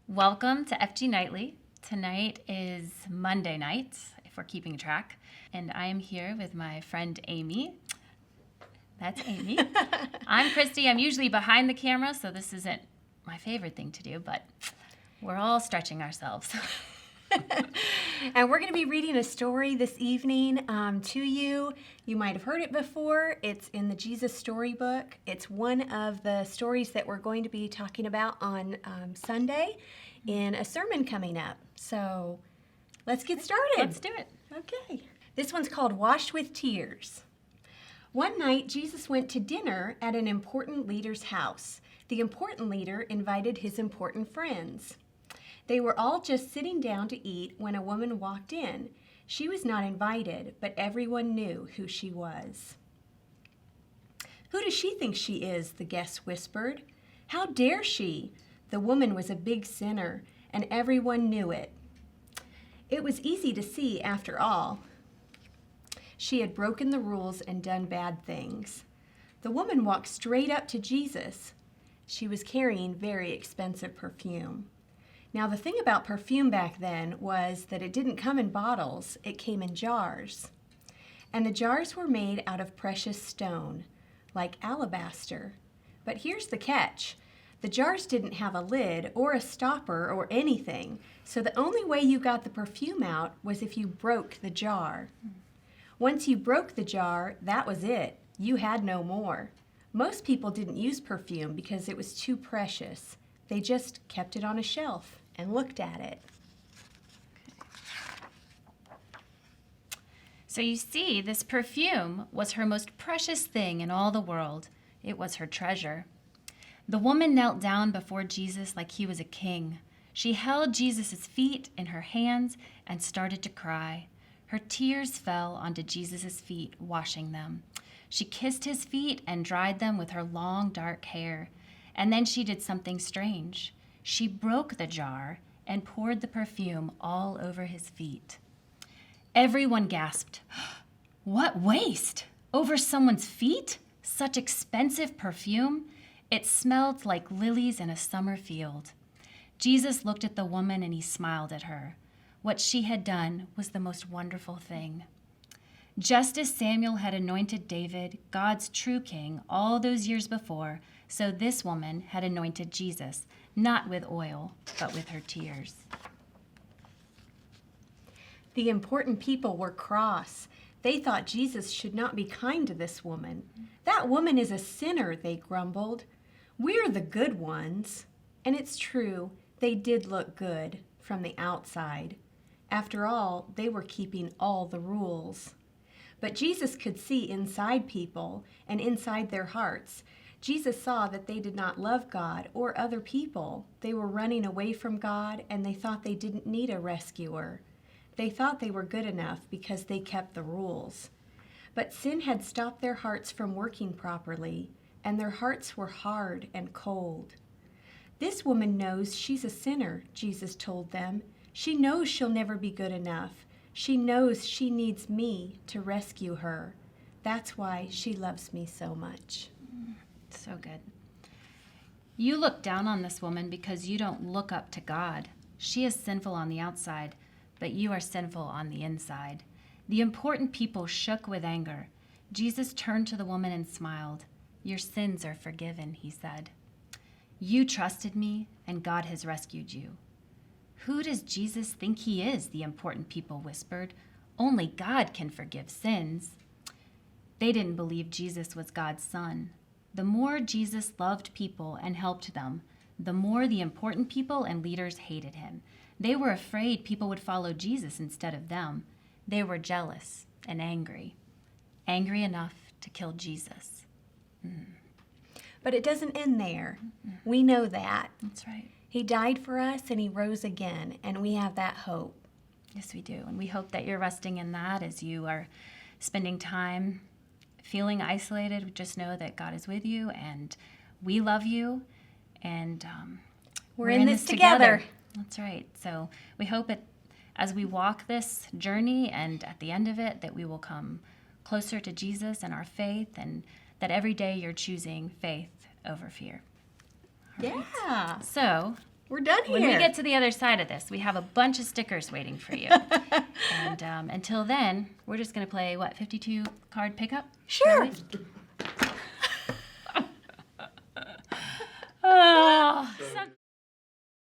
Welcome to FG Nightly. Tonight is Monday night, if we're keeping track, and I am here with my friend Aimee. That's Aimee. I'm Kristy. I'm usually behind the camera, so this isn't my favorite thing to do, but we're all stretching ourselves. And we're going to be reading a story this evening to you. You might have heard it before. It's in the Jesus Storybook. It's one of the stories that we're going to be talking about on Sunday in a sermon coming up. So let's get started. Let's do it. Okay. This one's called Washed with Tears. One night, Jesus went to dinner at an important leader's house. The important leader invited his important friends. They were all just sitting down to eat when a woman walked in. She was not invited, but everyone knew who she was. "Who does she think she is?" the guests whispered. "How dare she?" The woman was a big sinner, and everyone knew it. It was easy to see, after all. She had broken the rules and done bad things. The woman walked straight up to Jesus. She was carrying very expensive perfume. Now, the thing about perfume back then was that it didn't come in bottles, it came in jars. And the jars were made out of precious stone, like alabaster. But here's the catch. The jars didn't have a lid or a stopper or anything, so the only way you got the perfume out was if you broke the jar. Once you broke the jar, that was it. You had no more. Most people didn't use perfume because it was too precious. They just kept it on a shelf and looked at it. So you see, this perfume was her most precious thing in all the world. It was her treasure. The woman knelt down before Jesus like he was a king. She held Jesus' feet in her hands and started to cry. Her tears fell onto Jesus' feet, washing them. She kissed his feet and dried them with her long, dark hair. And then she did something strange. She broke the jar and poured the perfume all over his feet. Everyone gasped. "What waste! Over someone's feet? Such expensive perfume? It smelled like lilies in a summer field." Jesus looked at the woman and he smiled at her. What she had done was the most wonderful thing. Just as Samuel had anointed David, God's true king, all those years before, so this woman had anointed Jesus, not with oil, but with her tears. The important people were cross. They thought Jesus should not be kind to this woman. "That woman is a sinner," they grumbled. "We're the good ones." And it's true, they did look good from the outside. After all, they were keeping all the rules. But Jesus could see inside people and inside their hearts. Jesus saw that they did not love God or other people. They were running away from God, and they thought they didn't need a rescuer. They thought they were good enough because they kept the rules. But sin had stopped their hearts from working properly, and their hearts were hard and cold. "This woman knows she's a sinner," Jesus told them. "She knows she'll never be good enough. She knows she needs me to rescue her. That's why she loves me so much." So good. You look down on this woman because you don't look up to God. She is sinful on the outside, but you are sinful on the inside. The important people shook with anger. Jesus turned to the woman and smiled. "Your sins are forgiven," he said. "You trusted me, and God has rescued you." "Who does Jesus think he is?" the important people whispered. "Only God can forgive sins." They didn't believe Jesus was God's son. The more Jesus loved people and helped them, the more the important people and leaders hated him. They were afraid people would follow Jesus instead of them. They were jealous and angry enough to kill Jesus. But it doesn't end there. We know that. That's right. He died for us and he rose again, and we have that hope. Yes, we do. And we hope that you're resting in that as you are spending time feeling isolated. Just know that God is with you and we love you, and we're in this together. That's right. So we hope as we walk this journey and at the end of it, that we will come closer to Jesus and our faith, and that every day you're choosing faith over fear. All right. Yeah. So We're done here. When we get to the other side of this, we have a bunch of stickers waiting for you. And until then, we're just going to play, 52 card pickup? Sure. Shall we?